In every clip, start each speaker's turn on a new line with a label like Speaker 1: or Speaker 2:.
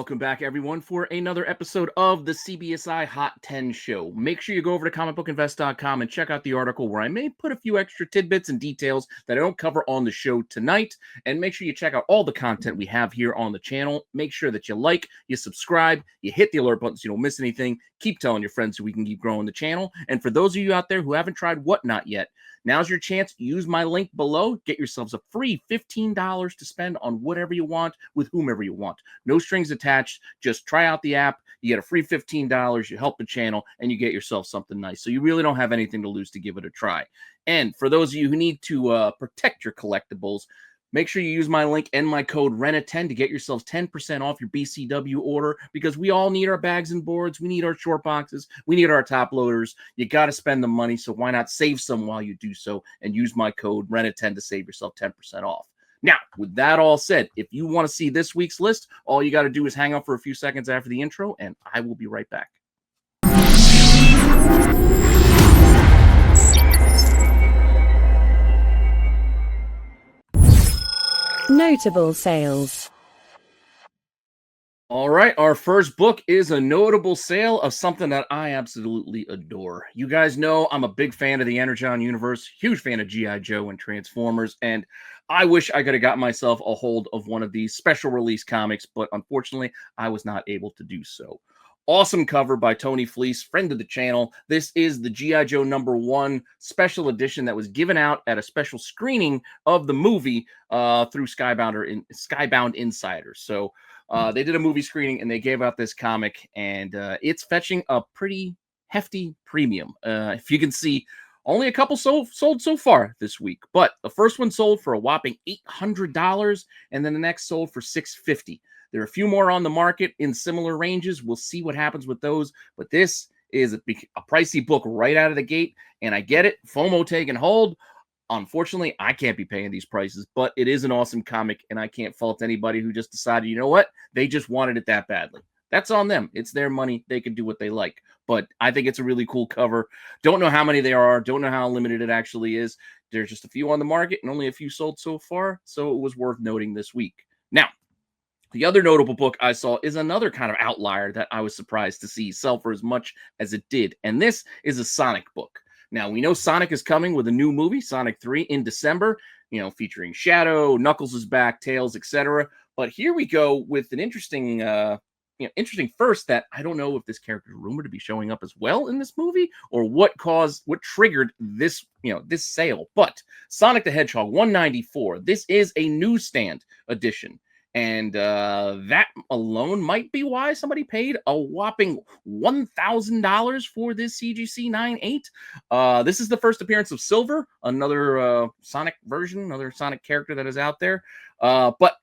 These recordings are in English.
Speaker 1: Welcome back, everyone, for another episode of the CBSI Hot 10 show. Make sure you go over to comicbookinvest.com and check out the article where I may put a few extra tidbits and details that I don't cover on the show tonight. And make sure you check out all the content we have here on the channel. Make sure that you like, you subscribe, you hit the alert button so you don't miss anything. Keep telling your friends so we can keep growing the channel. And for those of you out there who haven't tried Whatnot yet, now's your chance. Use my link below. Get yourselves a free $15 to spend on whatever you want with whomever you want. No strings attached. Just try out the app. You get a free $15. You help the channel, and you get yourself something nice. So you really don't have anything to lose to give it a try. And for those of you who need to protect your collectibles, make sure you use my link and my code RENA10 to get yourselves 10% off your BCW order, because we all need our bags and boards. We need our short boxes. We need our top loaders. You got to spend the money, so why not save some while you do so and use my code RENA10 to save yourself 10% off. Now, with that all said, if you want to see this week's list, all you got to do is hang out for a few seconds after the intro, and I will be right back.
Speaker 2: Notable sales.
Speaker 1: All right, our first book is a notable sale of something that I absolutely adore. You guys know I'm a big fan of the Energon universe, huge fan of G.I. Joe and Transformers, and I wish I could have got myself a hold of one of these special release comics, but unfortunately, I was not able to do so. Awesome cover by Tony Fleece, friend of the channel. This is the G.I. Joe #1 special edition that was given out at a special screening of the movie through Skybound Insiders. So they did a movie screening and they gave out this comic, and it's fetching a pretty hefty premium. If you can see, only a couple sold so far this week, but the first one sold for a whopping $800, and then the next sold for $650. There are a few more on the market in similar ranges. We'll see what happens with those, but this is a pricey book right out of the gate, and I get it. FOMO taking hold. Unfortunately, I can't be paying these prices, but it is an awesome comic, and I can't fault anybody who just decided, you know what, they just wanted it that badly. That's on them. It's their money. They can do what they like. But I think it's a really cool cover. Don't know how many there are. Don't know how limited it actually is. There's just a few on the market and only a few sold so far, so it was worth noting this week. Now, the other notable book I saw is another kind of outlier that I was surprised to see sell for as much as it did, and this is a Sonic book. Now, we know Sonic is coming with a new movie, Sonic 3, in December, featuring Shadow, Knuckles is back, Tails, etc. But here we go with an interesting first that I don't know if this character is rumored to be showing up as well in this movie, or what triggered this, this sale. But Sonic the Hedgehog 194, this is a newsstand edition. And that alone might be why somebody paid a whopping $1,000 for this CGC 9/8. This is the first appearance of Silver, another Sonic version, another Sonic character that is out there. But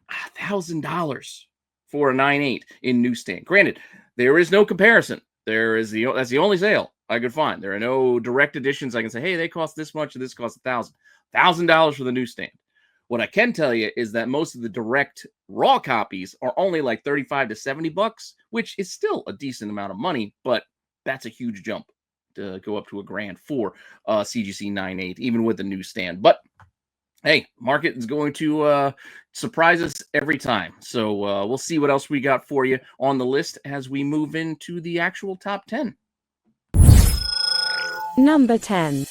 Speaker 1: $1,000 for a 9/8 in newsstand. Granted, there is no comparison. That's the only sale I could find. There are no direct editions I can say, hey, they cost this much and this costs $1,000. $1,000 for the newsstand. What I can tell you is that most of the direct raw copies are only like $35 to $70, which is still a decent amount of money, but that's a huge jump to go up to $1,000 for CGC 9/8, even with the newsstand. But hey, market is going to surprise us every time. So we'll see what else we got for you on the list as we move into the actual top 10.
Speaker 2: Number 10.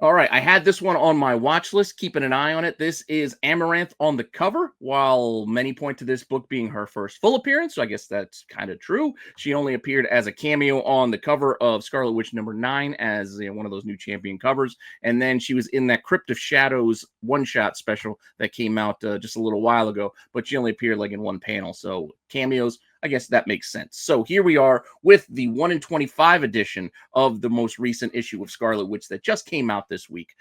Speaker 1: All right, I had this one on my watch list, keeping an eye on it. This is Amaranth on the cover, while many point to this book being her first full appearance, so I guess that's kind of true. She only appeared as a cameo on the cover of Scarlet Witch #9 as one of those new champion covers, and then she was in that Crypt of Shadows one-shot special that came out just a little while ago, but she only appeared like in one panel, so cameos, I guess that makes sense. So here we are with the 1/25 edition of the most recent issue of Scarlet Witch that just came out this week.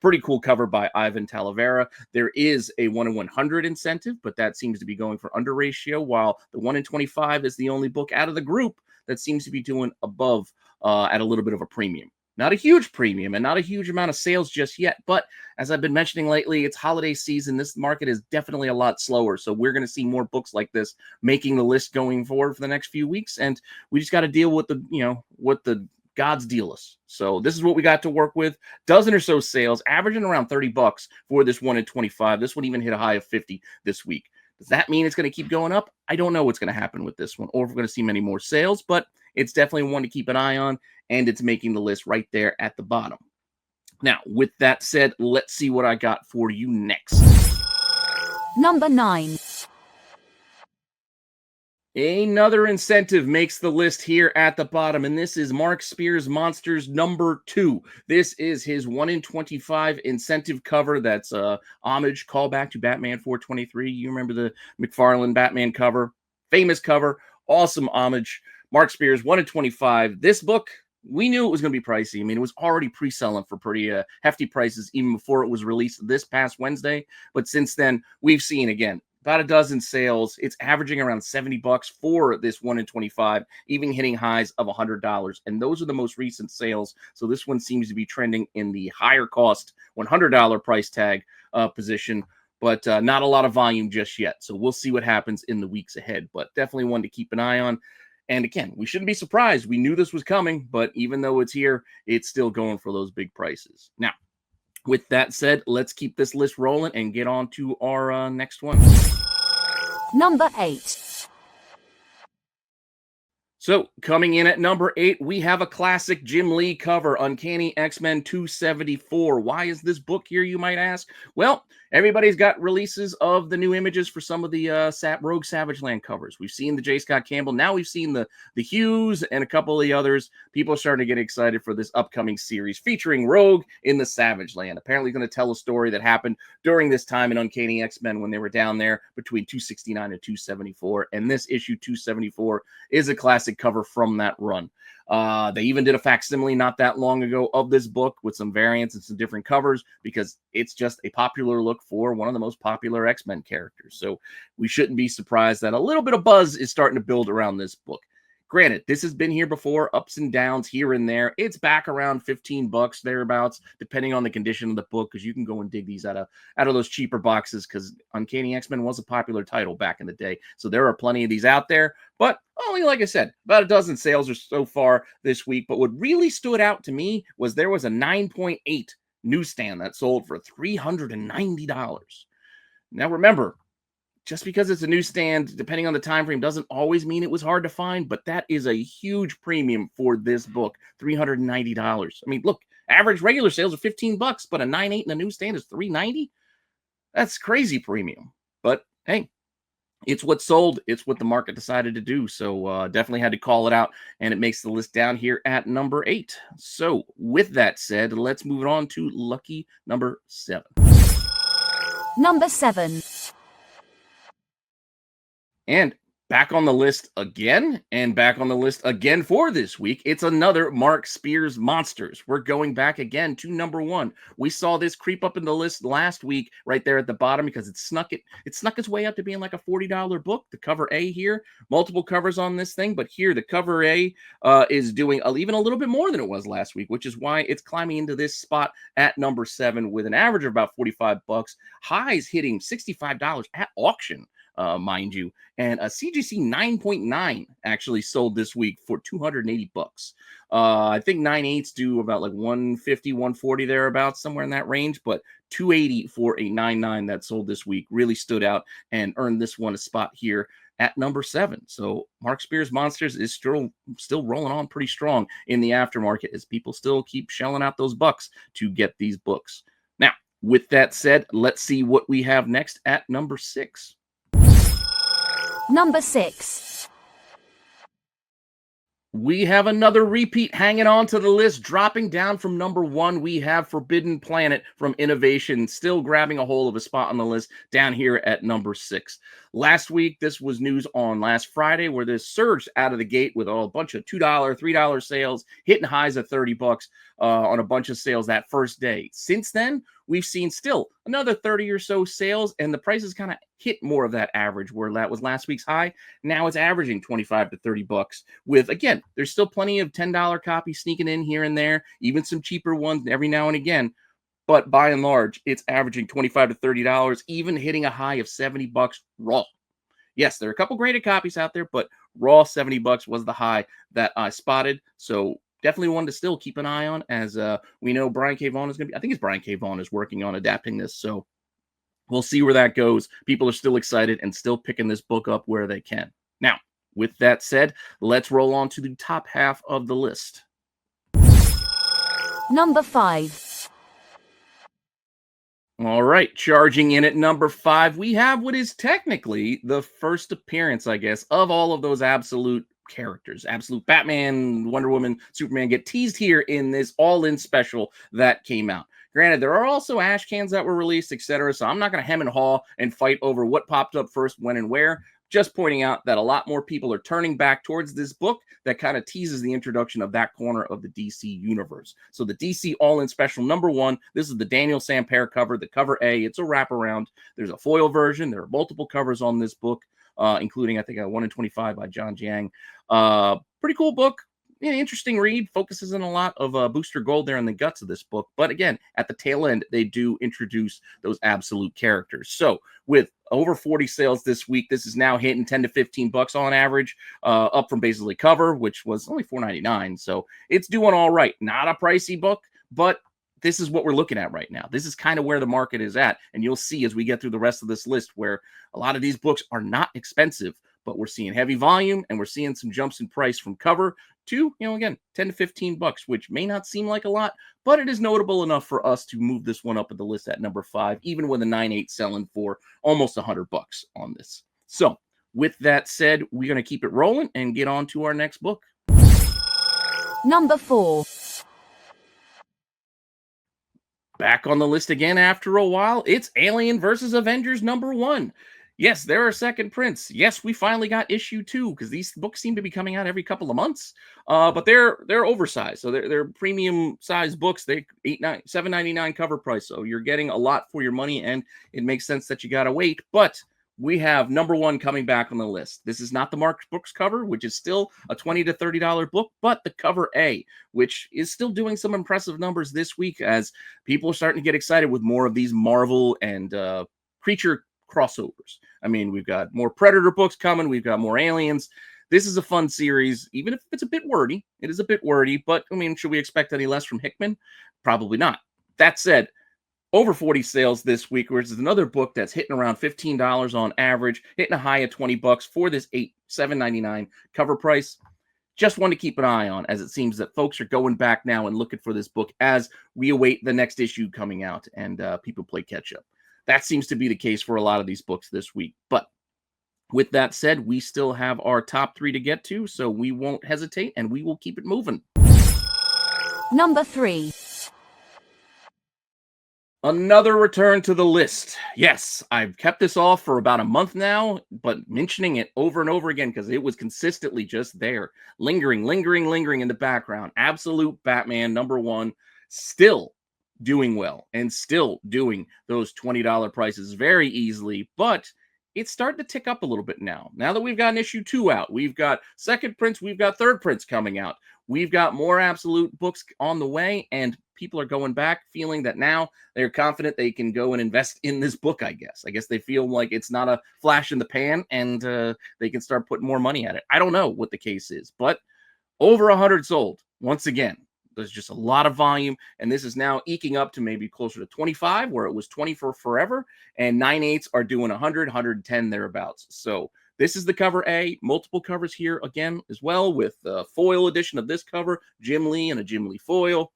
Speaker 1: Pretty cool cover by Ivan Talavera. There is a 1/100 incentive, but that seems to be going for under ratio, while the 1/25 is the only book out of the group that seems to be doing above at a little bit of a premium. Not a huge premium and not a huge amount of sales just yet, but as I've been mentioning lately, it's holiday season. This market is definitely a lot slower, so we're going to see more books like this making the list going forward for the next few weeks, and we just got to deal with what the gods deal us. So this is what we got to work with. Dozen or so sales, averaging around $30 for this 1/25. This one even hit a high of 50 this week. Does that mean it's going to keep going up? I don't know what's going to happen with this one, or if we're going to see many more sales, but it's definitely one to keep an eye on, and it's making the list right there at the bottom. Now, with that said, let's see what I got for you next.
Speaker 3: Number 9.
Speaker 1: Another incentive makes the list here at the bottom, and this is Mark Spears Monsters number 2. This is his 1 in 25 incentive cover. That's a homage callback to Batman 423. You remember the McFarlane Batman cover? Famous cover. Awesome homage. Mark Spears, 1 in 25. This book, we knew it was going to be pricey. I mean, it was already pre-selling for pretty hefty prices even before it was released this past Wednesday. But since then, we've seen, again, about a dozen sales. It's averaging around $70 for this 1 in 25, even hitting highs of $100. And those are the most recent sales. So this one seems to be trending in the higher cost $100 price tag position, but not a lot of volume just yet. So we'll see what happens in the weeks ahead, but definitely one to keep an eye on. And again, we shouldn't be surprised. We knew this was coming, but even though it's here, it's still going for those big prices. Now, with that said, let's keep this list rolling and get on to our next one.
Speaker 3: Number 8.
Speaker 1: So, coming in at number 8, we have a classic Jim Lee cover, Uncanny XMen 274. Why is this book here, you might ask? Well, everybody's got releases of the new images for some of the Rogue Savage Land covers. We've seen the J. Scott Campbell. Now we've seen the Hughes and a couple of the others. People are starting to get excited for this upcoming series featuring Rogue in the Savage Land. Apparently going to tell a story that happened during this time in Uncanny X-Men when they were down there between 269 and 274. And this issue 274 is a classic cover from that run. They even did a facsimile not that long ago of this book with some variants and some different covers because it's just a popular look for one of the most popular X-Men characters. So we shouldn't be surprised that a little bit of buzz is starting to build around this book. Granted, this has been here before, ups and downs here and there. It's back around $15 thereabouts, depending on the condition of the book, because you can go and dig these out of those cheaper boxes, because Uncanny X-Men was a popular title back in the day. So there are plenty of these out there, but only, like I said, about a dozen sales or so far this week. But what really stood out to me was there was a 9.8 newsstand that sold for $390. Now remember, just because it's a newsstand, depending on the time frame, doesn't always mean it was hard to find, but that is a huge premium for this book, $390. I mean, look, average regular sales are $15, but a 9.8 in a newsstand is $390. That's crazy premium. But hey, it's what sold. It's what the market decided to do. So definitely had to call it out, and it makes the list down here at number 8. So with that said, let's move on to lucky number 7.
Speaker 3: Number 7.
Speaker 1: And back on the list again, and back on the list again for this week, it's another Mark Spears Monsters. We're going back again to number 1. We saw this creep up in the list last week right there at the bottom because it snuck its way up to being like a $40 book. The cover A here, multiple covers on this thing, but here the cover A is doing even a little bit more than it was last week, which is why it's climbing into this spot at number 7 with an average of about $45, highs hitting $65 at auction. Mind you, and a CGC 9.9 actually sold this week for $280. I think 9.8s do about like 150, 140 thereabouts, somewhere in that range, but $280 for a 9.9 that sold this week really stood out and earned this one a spot here at number 7. So Mark Spears Monsters is still rolling on pretty strong in the aftermarket as people still keep shelling out those bucks to get these books. Now, with that said, let's see what we have next at number 6.
Speaker 3: Number 6.
Speaker 1: We have another repeat hanging on to the list, dropping down from number 1. We have Forbidden Planet from Innovation, still grabbing a hold of a spot on the list down here at number 6. Last week, this was news on last Friday, where this surged out of the gate with a bunch of $2, $3 sales, hitting highs of $30 on a bunch of sales that first day. Since then, we've seen still another 30 or so sales, and the prices kind of hit more of that average where that was last week's high. Now it's averaging $25 to $30 with, again, there's still plenty of $10 copies sneaking in here and there, even some cheaper ones every now and again. But by and large, it's averaging $25 to $30, even hitting a high of $70 raw. Yes, there are a couple graded copies out there, but raw $70 was the high that I spotted. So definitely one to still keep an eye on, as we know Brian K. Vaughan is going to be, I think it's Brian K. Vaughan is working on adapting this. So we'll see where that goes. People are still excited and still picking this book up where they can. Now, with that said, let's roll on to the top half of the list.
Speaker 3: Number 5.
Speaker 1: All right, charging in at number 5, we have what is technically the first appearance, I guess, of all of those absolute characters. Absolute Batman, Wonder Woman, Superman get teased here in this all-in special that came out. Granted, there are also ash cans that were released, etc., so I'm not going to hem and haw and fight over what popped up first, when, and where. Just pointing out that a lot more people are turning back towards this book that kind of teases the introduction of that corner of the DC universe. So the DC All-In Special number 1, this is the Daniel Sampere cover, the cover A. It's a wraparound. There's a foil version. There are multiple covers on this book, including, I think, a 1 in 25 by John Jiang. Pretty cool book. Yeah, interesting read. Focuses on a lot of Booster Gold there in the guts of this book. But again, at the tail end, they do introduce those absolute characters. So with over 40 sales this week, this is now hitting 10 to 15 bucks on average, up from basically cover, which was only $4.99. So it's doing all right. Not a pricey book, but this is what we're looking at right now. This is kind of where the market is at. And you'll see as we get through the rest of this list where a lot of these books are not expensive, but we're seeing heavy volume and we're seeing some jumps in price from cover to, again, 10 to 15 bucks, which may not seem like a lot, but it is notable enough for us to move this one up at the list at number 5, even with a 9.8 selling for almost 100 bucks on this. So with that said, we're going to keep it rolling and get on to our next book.
Speaker 3: Number 4.
Speaker 1: Back on the list again after a while, it's Alien versus Avengers number 1. Yes, there are second prints. Yes, we finally got issue 2 because these books seem to be coming out every couple of months. But they're oversized, so they're premium size books. They $7.99 cover price, so you're getting a lot for your money, and it makes sense that you gotta wait. But we have number 1 coming back on the list. This is not the Marked Books cover, which is still a $20 to $30 book, but the cover A, which is still doing some impressive numbers this week as people are starting to get excited with more of these Marvel and creature crossovers. I mean, we've got more Predator books coming. We've got more Aliens. This is a fun series, even if it's a bit wordy. It is a bit wordy, but I mean, should we expect any less from Hickman? Probably not. That said, over 40 sales this week, which is another book that's hitting around $15 on average, hitting a high of 20 bucks for this $7.99 cover price. Just one to keep an eye on, as it seems that folks are going back now and looking for this book as we await the next issue coming out and people play catch up. That seems to be the case for a lot of these books this week. But with that said, we still have our top 3 to get to, so we won't hesitate and we will keep it moving.
Speaker 3: Number 3.
Speaker 1: Another return to the list. Yes, I've kept this off for about a month now, but mentioning it over and over again because it was consistently just there, lingering in the background. Absolute Batman number 1, still doing well and still doing those $20 prices very easily, but it's starting to tick up a little bit now. Now that we've got an issue 2 out, we've got second prints, we've got third prints coming out, we've got more absolute books on the way, and people are going back feeling that now they're confident they can go and invest in this book, I guess. I guess they feel like it's not a flash in the pan and they can start putting more money at it. I don't know what the case is, but over 100 sold. Once again, there's just a lot of volume, and this is now eking up to maybe closer to 25, where it was 20 for forever, and 9/8 are doing 100, 110 thereabouts. So this is the cover A. Multiple covers here again as well, with the foil edition of this cover, Jim Lee and a Jim Lee foil.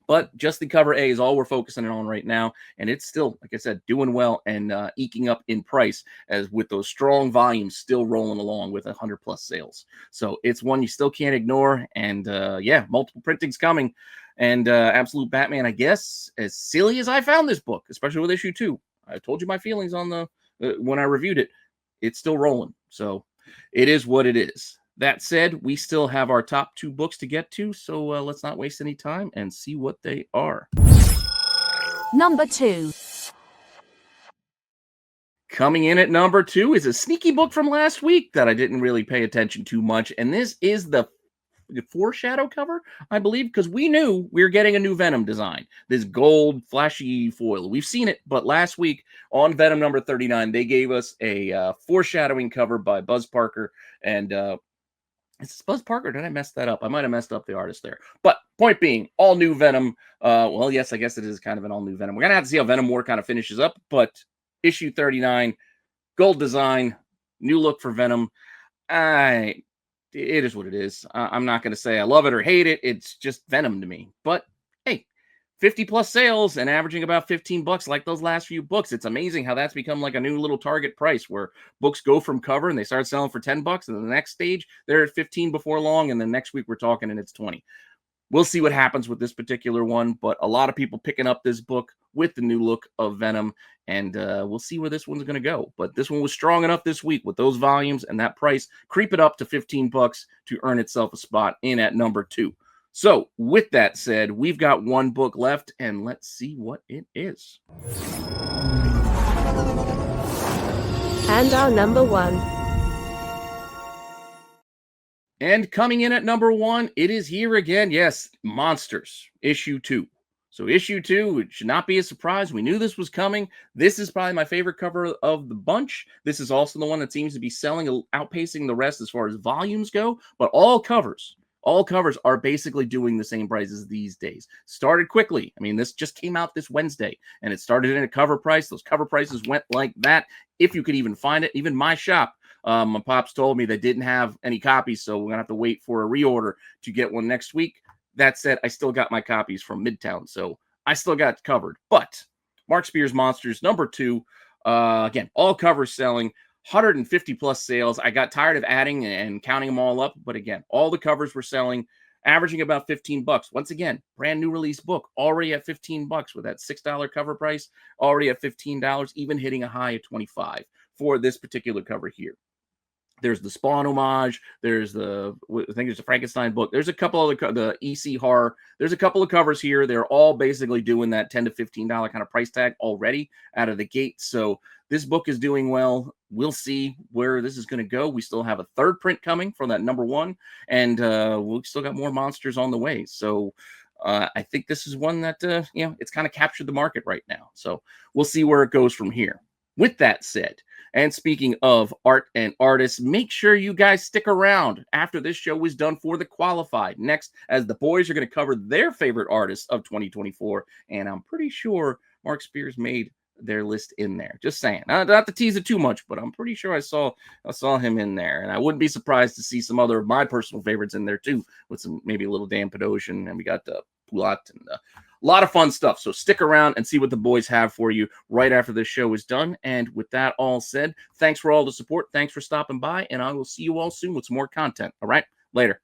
Speaker 1: But just the cover A is all we're focusing on right now, and it's still, like I said, doing well and eking up in price, as with those strong volumes still rolling along with 100+ sales. So it's one you still can't ignore, and yeah, multiple printings coming. And Absolute Batman, I guess, as silly as I found this book, especially with issue 2, I told you my feelings on the when I reviewed it. It's still rolling, so it is what it is. That said, we still have our top 2 books to get to, so let's not waste any time and see what they are.
Speaker 3: Number 2.
Speaker 1: Coming in at number 2 is a sneaky book from last week that I didn't really pay attention to much, and this is the foreshadow cover, I believe, because we knew we were getting a new Venom design. This gold, flashy foil. We've seen it, but last week on Venom number 39, they gave us a foreshadowing cover by Buzz Parker, and it's Buzz Parker. Did I mess that up? I might have messed up the artist there. But point being, all new Venom. Well, yes, I guess it is kind of an all new Venom. We're going to have to see how Venom War kind of finishes up, but issue 39, gold design, new look for Venom. It is what it is. I'm not going to say I love it or hate it. It's just Venom to me. But hey, 50 plus sales and averaging about $15 like those last few books. It's amazing how that's become like a new little target price where books go from cover and they start selling for $10, and then the next stage they're at 15 before long, and then next week we're talking and it's 20. We'll see what happens with this particular one, but a lot of people picking up this book with the new look of Venom, and we'll see where this one's going to go. But this one was strong enough this week with those volumes and that price. Creep it up to $15 to earn itself a spot in at number 2. So with that said, we've got one book left, and let's see what it is.
Speaker 2: And our number 1.
Speaker 1: And coming in at number 1, it is here again. Yes, Monsters, issue 2. So issue 2, it should not be a surprise. We knew this was coming. This is probably my favorite cover of the bunch. This is also the one that seems to be selling, outpacing the rest as far as volumes go. But all covers are basically doing the same prices these days. Started quickly. I mean, this just came out this Wednesday, and it started in a cover price. Those cover prices went like that, if you could even find it. Even my shop, my pops told me they didn't have any copies, so we're going to have to wait for a reorder to get one next week. That said, I still got my copies from Midtown, so I still got covered. But Mark Spears Monsters, number 2, again, all covers selling, 150 plus sales. I got tired of adding and counting them all up, but again, all the covers were selling, averaging about $15. Once again, brand new release book, already at $15 with that $6 cover price, already at $15, even hitting a high of $25 for this particular cover here. There's the Spawn homage. There's I think there's a Frankenstein book. There's a couple other, the EC horror. There's a couple of covers here. They're all basically doing that $10 to $15 kind of price tag already out of the gate. So this book is doing well. We'll see where this is going to go. We still have a third print coming from that number 1, and we've still got more monsters on the way. So I think this is one that, it's kind of captured the market right now. So we'll see where it goes from here. With that said, and speaking of art and artists, make sure you guys stick around after this show is done for the qualified. Next, as the boys are going to cover their favorite artists of 2024, and I'm pretty sure Mark Spears made their list in there. Just saying, not to tease it too much, but I'm pretty sure I saw him in there, and I wouldn't be surprised to see some other of my personal favorites in there too, with some maybe a little Dan Padosian, and we got Poulat and a lot of fun stuff. So stick around and see what the boys have for you right after this show is done. And with that all said, thanks for all the support. Thanks for stopping by, and I will see you all soon with some more content. All right, later.